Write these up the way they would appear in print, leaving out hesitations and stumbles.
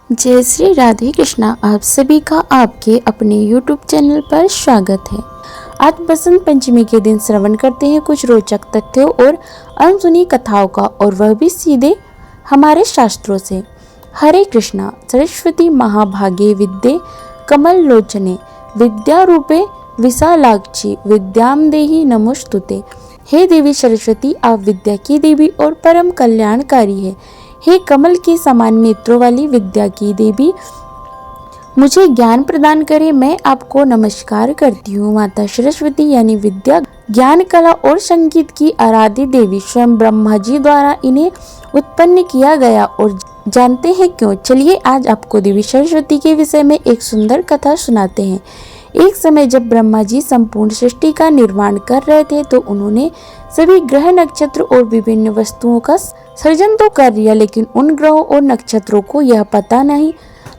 जय श्री राधे कृष्णा। आप सभी का आपके अपने YouTube चैनल पर स्वागत है। आज बसंत पंचमी के दिन श्रवण करते हैं कुछ रोचक तथ्यों और अनसुनी कथाओं का, और वह भी सीधे हमारे शास्त्रों से। हरे कृष्णा। सरस्वती महाभागे विद्ये कमल लोचने विद्या रूपे विशालाक्षी विद्याम देहि नमोस्तुते। हे देवी सरस्वती, आप विद्या की देवी और परम कल्याणकारी है। हे कमल के समान नेत्रों वाली विद्या की देवी, मुझे ज्ञान प्रदान करे। मैं आपको नमस्कार करती हूँ। माता सरस्वती यानी विद्या, ज्ञान, कला और संगीत की आराध्य देवी, स्वयं ब्रह्मा जी द्वारा इन्हें उत्पन्न किया गया। और जानते हैं क्यों? चलिए आज आपको देवी सरस्वती के विषय में एक सुंदर कथा सुनाते हैं। एक समय जब ब्रह्मा जी संपूर्ण सृष्टि का निर्माण कर रहे थे तो उन्होंने सभी ग्रह, नक्षत्र और विभिन्न वस्तुओं का सृजन तो कर लिया, लेकिन उन ग्रहों और नक्षत्रों को यह पता नहीं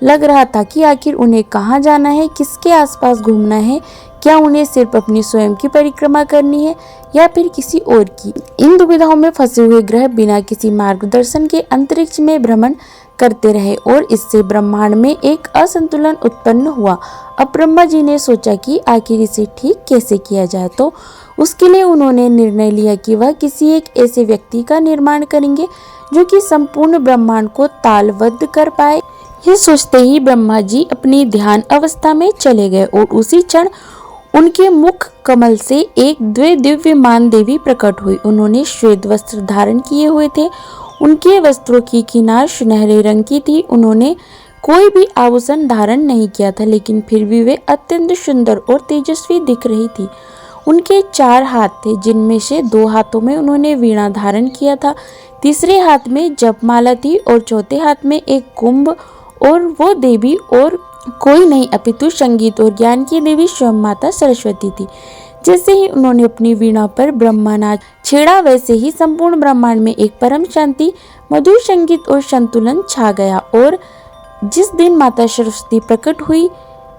लग रहा था कि आखिर उन्हें कहाँ जाना है, किसके आसपास घूमना है। क्या उन्हें सिर्फ अपनी स्वयं की परिक्रमा करनी है या फिर किसी और की? इन दुविधाओं में फंसे हुए ग्रह बिना किसी मार्गदर्शन के अंतरिक्ष में भ्रमण करते रहे और इससे ब्रह्मांड में एक असंतुलन उत्पन्न हुआ। अब ब्रह्मा जी ने सोचा कि आखिर इसे ठीक कैसे किया जाए, तो उसके लिए उन्होंने निर्णय लिया कि वह किसी एक ऐसे व्यक्ति का निर्माण करेंगे जो कि संपूर्ण ब्रह्मांड को तालबद्ध कर पाए। यह सोचते ही ब्रह्मा जी अपनी ध्यान अवस्था में चले गए और उसी क्षण उनके मुख कमल से एक दिव्यमान देवी प्रकट हुई। उन्होंने श्वेत वस्त्र धारण किए हुए थे। उनके वस्त्रों की किनार सुनहरे रंग की थी। उन्होंने कोई भी आभूषण धारण नहीं किया था, लेकिन फिर भी वे अत्यंत सुंदर और तेजस्वी दिख रही थी। उनके 4 हाथ थे, जिनमें से 2 हाथों में उन्होंने वीणा धारण किया था, तीसरे हाथ में जपमाला थी और चौथे हाथ में एक कुंभ। और वो देवी और कोई नहीं अपितु संगीत और ज्ञान की देवी स्वयं माता सरस्वती थी। जैसे ही उन्होंने अपनी वीणा पर ब्रह्मनाद छेड़ा, वैसे ही संपूर्ण ब्रह्मांड में एक परम शांति, मधुर संगीत और संतुलन छा गया। और जिस दिन माता सरस्वती प्रकट हुई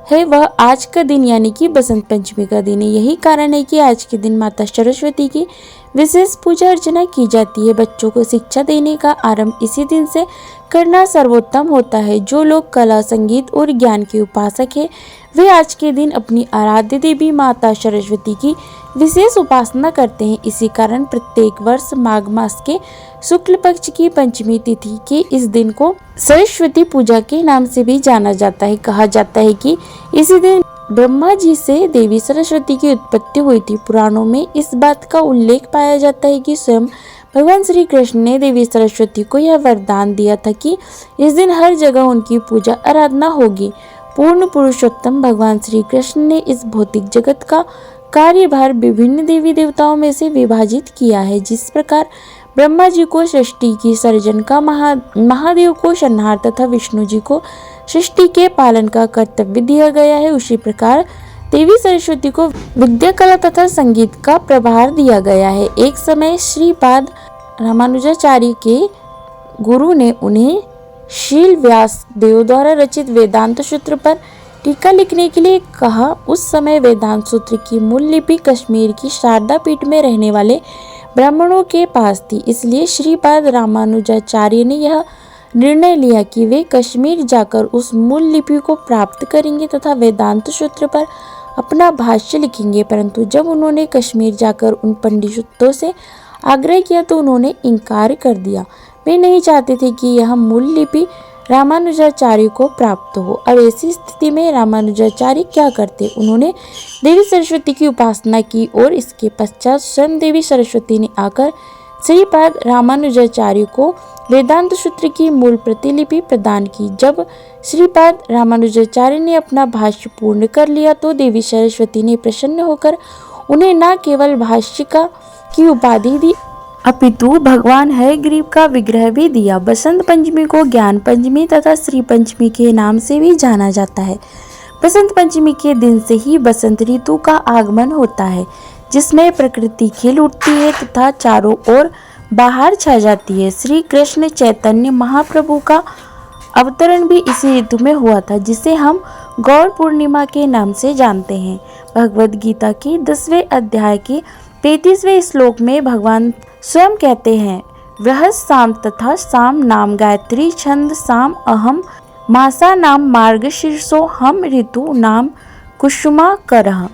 है वह आज का दिन यानी कि बसंत पंचमी का दिन है। यही कारण है कि आज के दिन माता सरस्वती की विशेष पूजा अर्चना की जाती है। बच्चों को शिक्षा देने का आरंभ इसी दिन से करना सर्वोत्तम होता है। जो लोग कला, संगीत और ज्ञान के उपासक हैं, वे आज के दिन अपनी आराध्य देवी माता सरस्वती की विशेष उपासना करते हैं। इसी कारण प्रत्येक वर्ष माघ मास के शुक्ल पक्ष की पंचमी तिथि के इस दिन को सरस्वती पूजा के नाम से भी जाना जाता है। कहा जाता है कि इसी दिन ब्रह्मा जी से देवी सरस्वती की उत्पत्ति हुई थी। पुराणों में इस बात का उल्लेख पाया जाता है कि स्वयं भगवान श्री कृष्ण ने देवी सरस्वती को यह वरदान दिया था कि इस दिन हर जगह उनकी पूजा आराधना होगी। पूर्ण पुरुषोत्तम भगवान श्री कृष्ण ने इस भौतिक जगत का कार्यभार विभिन्न देवी देवताओं में से विभाजित किया है। जिस प्रकार ब्रह्मा जी को सृष्टि की सर्जन का, महादेव को संहार तथा विष्णु जी को सृष्टि के पालन का कर्तव्य दिया गया है, उसी प्रकार देवी सरस्वती को विद्या, कला तथा संगीत का प्रभार दिया गया है। एक समय श्रीपाद रामानुजाचार्य के गुरु ने उन्हें शील व्यास देव द्वारा रचित वेदांत सूत्र पर टीका लिखने के लिए कहा। उस समय वेदांत सूत्र की मूल लिपि कश्मीर की शारदा पीठ में रहने वाले ब्राह्मणों के पास थी। इसलिए श्रीपाद रामानुजाचार्य ने यह निर्णय लिया कि वे कश्मीर जाकर उस मूल लिपि को प्राप्त करेंगे तथा वेदांत सूत्र पर अपना भाष्य लिखेंगे। परंतु जब उन्होंने कश्मीर जाकर उन पंडितों से आग्रह किया तो उन्होंने इनकार कर दिया। वे नहीं चाहते थे कि यह मूल लिपि रामानुजाचार्य को प्राप्त हो। अब ऐसी स्थिति में रामानुजाचार्य क्या करते? उन्होंने देवी सरस्वती की उपासना की और इसके पश्चात स्वयं देवी सरस्वती ने आकर श्रीपाद रामानुजाचार्य को वेदांत सूत्र की मूल प्रतिलिपि प्रदान की। जब श्रीपाद रामानुजाचार्य ने अपना भाष्य पूर्ण कर लिया तो देवी सरस्वती ने प्रसन्न होकर उन्हें न केवल भाष्यिका की उपाधि दी, अपितु भगवान हयग्रीव का विग्रह भी दिया। बसंत पंचमी को ज्ञान पंचमी तथा श्री पंचमी के नाम से भी जाना जाता है। बसंत पंचमी के दिन से ही बसंत ऋतु का आगमन होता है, जिसमें प्रकृति खिल उठती है तथा चारों ओर बाहर छा जाती है। श्री कृष्ण चैतन्य महाप्रभु का अवतरण भी इसी ऋतु में हुआ था, जिसे हम गौर पूर्णिमा के नाम से जानते हैं। भगवद गीता के 10वें अध्याय के 35वें श्लोक में भगवान स्वयं कहते हैं, वह साम तथा साम नाम गायत्री छंद साम अहम मासा नाम मार्गशीर्षो हम ऋतु नाम कुसुमा करह।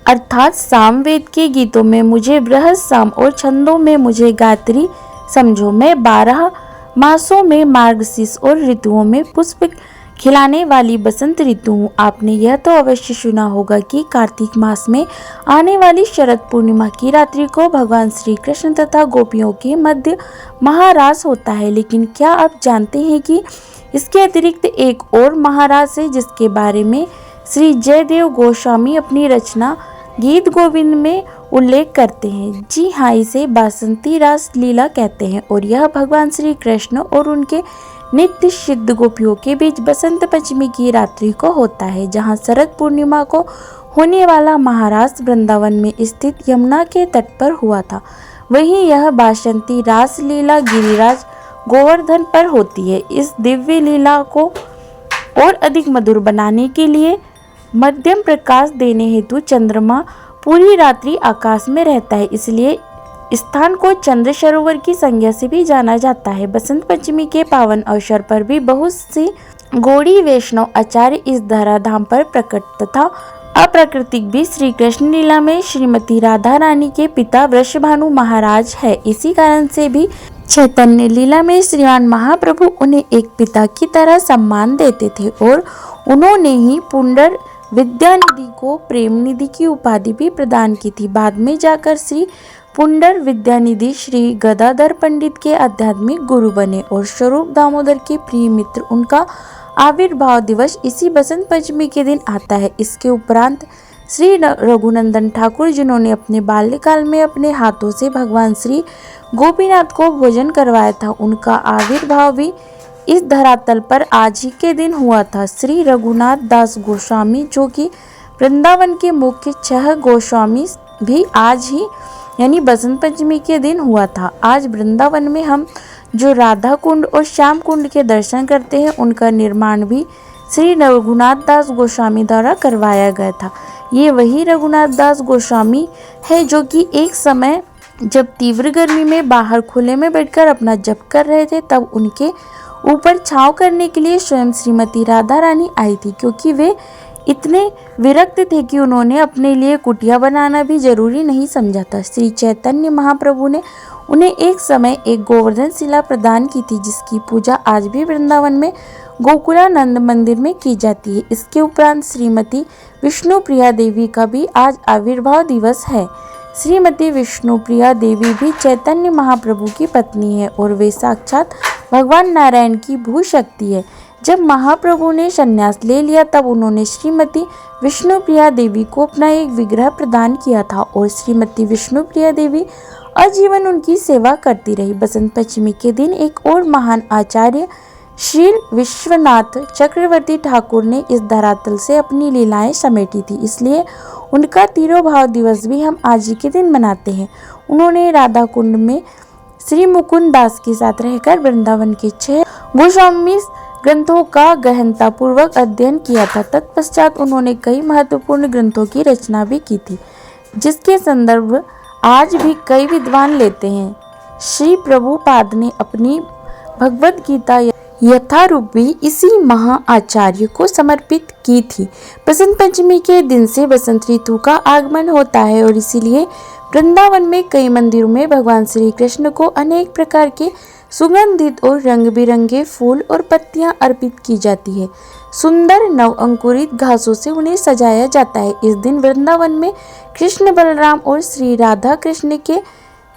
अर्थात सामवेद के गीतों में मुझे बृहद साम और छंदों में मुझे गायत्री समझो। मैं 12 मासों में मार्गशीर्ष और ऋतुओं में पुष्प खिलाने वाली बसंत ऋतु हूँ। आपने यह तो अवश्य सुना होगा कि कार्तिक मास में आने वाली शरद पूर्णिमा की रात्रि को भगवान श्री कृष्ण तथा गोपियों के मध्य महारास होता है। लेकिन क्या आप जानते हैं कि इसके अतिरिक्त एक और महारास है जिसके बारे में श्री जयदेव गोस्वामी अपनी रचना गीत गोविंद में उल्लेख करते हैं। जी हाँ, इसे बासंती रास लीला कहते हैं और यह भगवान श्री कृष्ण और उनके नित्य सिद्ध गोपियों के बीच बसंत पंचमी की रात्रि को होता है, जहाँ शरद पूर्णिमा को होने वाला महारास वृंदावन में स्थित यमुना के तट पर हुआ था। वहीं यह बासंती रास लीला गिरिराज गोवर्धन पर होती है। इस दिव्य लीला को और अधिक मधुर बनाने के लिए मध्यम प्रकाश देने हेतु चंद्रमा पूरी रात्रि आकाश में रहता है, इसलिए स्थान को चंद्र सरोवर की संज्ञा से भी जाना जाता है। बसंत पंचमी के पावन अवसर पर भी बहुत सी गौड़ी वैष्णव आचार्य इस धराधाम पर प्रकट तथा अप्राकृतिक भी श्री कृष्ण लीला में श्रीमती राधा रानी के पिता वृषभानु महाराज है। इसी कारण से भी चैतन्य लीला में श्रीमान महाप्रभु उन्हें एक पिता की तरह सम्मान देते थे और उन्होंने ही पुंडर विद्यानिधि को प्रेम निधि की उपाधि भी प्रदान की थी। बाद में जाकर श्री पुंडर विद्यानिधि श्री गदाधर पंडित के आध्यात्मिक गुरु बने और स्वरूप दामोदर के प्रिय मित्र। उनका आविर्भाव दिवस इसी बसंत पंचमी के दिन आता है। इसके उपरांत श्री रघुनंदन ठाकुर, जिन्होंने अपने बाल्यकाल में अपने हाथों से भगवान श्री गोपीनाथ को भोजन करवाया था, उनका आविर्भाव भी इस धरातल पर आज ही के दिन हुआ था। श्री रघुनाथ दास गोस्वामी, जो कि वृंदावन के मुख्य 6 गोस्वामी, भी आज ही यानी बसंत पंचमी के दिन हुआ था। आज वृंदावन में हम जो राधा कुंड और श्याम कुंड के दर्शन करते हैं, उनका निर्माण भी श्री रघुनाथ दास गोस्वामी द्वारा करवाया गया था। ये वही रघुनाथ दास गोस्वामी है जो कि एक समय जब तीव्र गर्मी में बाहर खुले में बैठकर अपना जप कर रहे थे, तब उनके ऊपर छांव करने के लिए स्वयं श्रीमती राधा रानी आई थी, क्योंकि वे इतने विरक्त थे कि उन्होंने अपने लिए कुटिया बनाना भी जरूरी नहीं समझा था। श्री चैतन्य महाप्रभु ने उन्हें एक समय एक गोवर्धन शिला प्रदान की थी, जिसकी पूजा आज भी वृंदावन में गोकुलानंद मंदिर में की जाती है। इसके उपरांत श्रीमती विष्णुप्रिया देवी का भी आज आविर्भाव दिवस है। श्रीमती विष्णुप्रिया देवी भी चैतन्य महाप्रभु की पत्नी है और वे साक्षात भगवान नारायण की भू शक्ति है। जब महाप्रभु ने संन्यास ले लिया, तब उन्होंने श्रीमती विष्णुप्रिया देवी को अपना एक विग्रह प्रदान किया था और श्रीमती विष्णुप्रिया देवी आजीवन उनकी सेवा करती रही। बसंत पंचमी के दिन एक और महान आचार्य श्री विश्वनाथ चक्रवर्ती ठाकुर ने इस धरातल से अपनी लीलाएं समेटी थी, इसलिए उनका तिरोभाव दिवस भी हम आज ही के दिन मनाते हैं। उन्होंने राधा कुंड में श्री मुकुंद दास के साथ रहकर वृंदावन के 6 गोस्वामी ग्रंथों का गहनता पूर्वक अध्ययन किया था। तत्पश्चात उन्होंने कई महत्वपूर्ण ग्रंथों की रचना भी की थी, जिसके संदर्भ आज भी कई विद्वान लेते हैं। श्री प्रभुपाद ने अपनी भगवद गीता यथारूप भी इसी महा आचार्य को समर्पित की थी। बसंत पंचमी के दिन से बसंत ऋतु का आगमन होता है और इसीलिए वृंदावन में कई मंदिरों में भगवान श्री कृष्ण को अनेक प्रकार के सुगंधित और रंग बिरंगे फूल और पत्तियां अर्पित की जाती है। सुंदर नव अंकुरित घासों से उन्हें सजाया जाता है। इस दिन वृंदावन में कृष्ण बलराम और श्री राधा कृष्ण के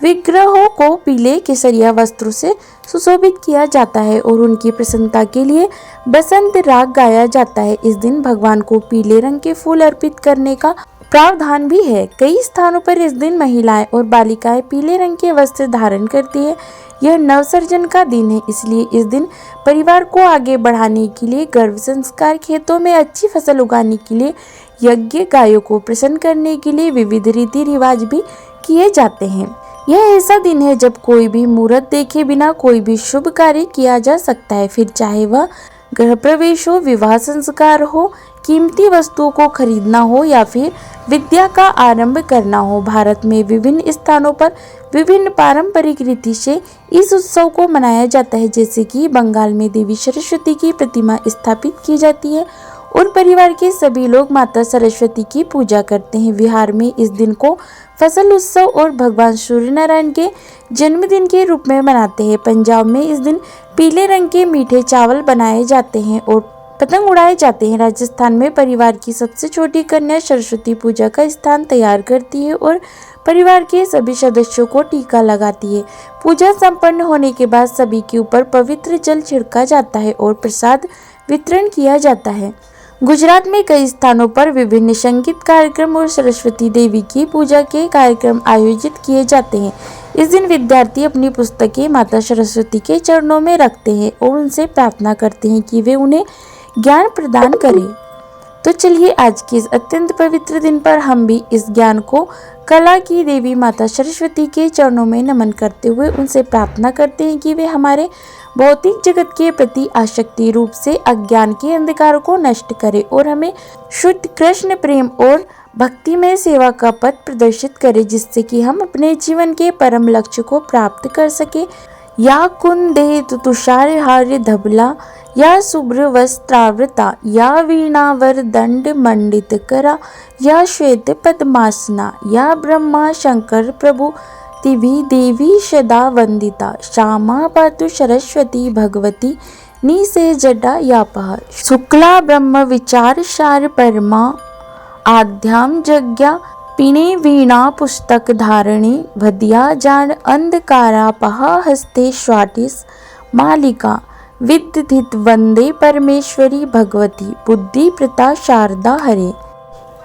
विग्रहों को पीले केसरिया वस्त्रों से सुशोभित किया जाता है और उनकी प्रसन्नता के लिए बसंत राग गाया जाता है। इस दिन भगवान को पीले रंग के फूल अर्पित करने का प्रावधान भी है। कई स्थानों पर इस दिन महिलाएं और बालिकाएं पीले रंग के वस्त्र धारण करती है। यह नवसर्जन का दिन है, इसलिए इस दिन परिवार को आगे बढ़ाने के लिए गर्भ संस्कार, खेतों में अच्छी फसल उगाने के लिए यज्ञ, गायों को प्रसन्न करने के लिए विविध रीति रिवाज भी किए जाते हैं। यह ऐसा दिन है जब कोई भी मुहूर्त देखे बिना कोई भी शुभ कार्य किया जा सकता है, फिर चाहे वह गृह प्रवेश हो, विवाह संस्कार हो, कीमती वस्तुओं को खरीदना हो या फिर विद्या का आरंभ करना हो। भारत में विभिन्न स्थानों पर विभिन्न पारंपरिक रीति से इस उत्सव को मनाया जाता है। जैसे कि बंगाल में देवी सरस्वती की प्रतिमा स्थापित की जाती है और परिवार के सभी लोग माता सरस्वती की पूजा करते हैं। बिहार में इस दिन को फसल उत्सव और भगवान सूर्य नारायण के जन्मदिन के रूप में मनाते हैं। पंजाब में इस दिन पीले रंग के मीठे चावल बनाए जाते हैं और पतंग उड़ाए जाते हैं। राजस्थान में परिवार की सबसे छोटी कन्या सरस्वती पूजा का स्थान तैयार करती है और परिवार के सभी सदस्यों को टीका लगाती है। पूजा संपन्न होने के बाद सभी के ऊपर पवित्र जल छिड़का जाता है और प्रसाद वितरण किया जाता है। गुजरात में कई स्थानों पर विभिन्न संगीत कार्यक्रम और सरस्वती देवी की पूजा के कार्यक्रम आयोजित किए जाते हैं। इस दिन विद्यार्थी अपनी पुस्तकें माता सरस्वती के चरणों में रखते हैं और उनसे प्रार्थना करते हैं कि वे उन्हें ज्ञान प्रदान करें। तो चलिए आज के इस अत्यंत पवित्र दिन पर हम भी इस ज्ञान को कला की देवी माता सरस्वती के चरणों में नमन करते हुए उनसे प्रार्थना करते हैं कि वे हमारे भौतिक जगत के प्रति आसक्ति रूप से अज्ञान के अंधकार को नष्ट करे और हमें शुद्ध कृष्ण प्रेम और भक्तिमय सेवा का पथ प्रदर्शित करे, जिससे कि हम अपने जीवन के परम लक्ष्य को प्राप्त कर सके। या कुंदे तुषारहार धबला या शुभ्र वस्त्रावृता या वीणावर दंड मंडित करा या श्वेत पद्मासना या ब्रह्मा शंकर प्रभु तिभि देवी सदा वंदिता श्यामा पातु सरस्वती भगवती निसे जडा यापः शुक्ला ब्रह्म विचार सार परमा आध्याम जज्ञा पिने वीणा पुस्तक धारणे भद्या जान अंधकारापह हस्ते स्वाटिस मालिका विद्धित वंदे परमेश्वरी भगवती बुद्धि प्रता शारदा हरे।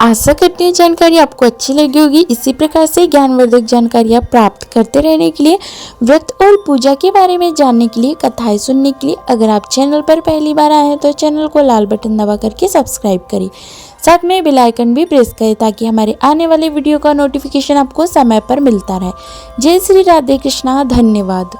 आशा करते हैं जानकारी आपको अच्छी लगी होगी। इसी प्रकार से ज्ञानवर्धक जानकारियाँ प्राप्त करते रहने के लिए, व्रत और पूजा के बारे में जानने के लिए, कथाएं सुनने के लिए अगर आप चैनल पर पहली बार आए हैं तो चैनल को लाल बटन दबा करके सब्सक्राइब करें। साथ में बेल आइकन भी प्रेस करें ताकि हमारे आने वाले वीडियो का नोटिफिकेशन आपको समय पर मिलता रहे। जय श्री राधे कृष्णा। धन्यवाद।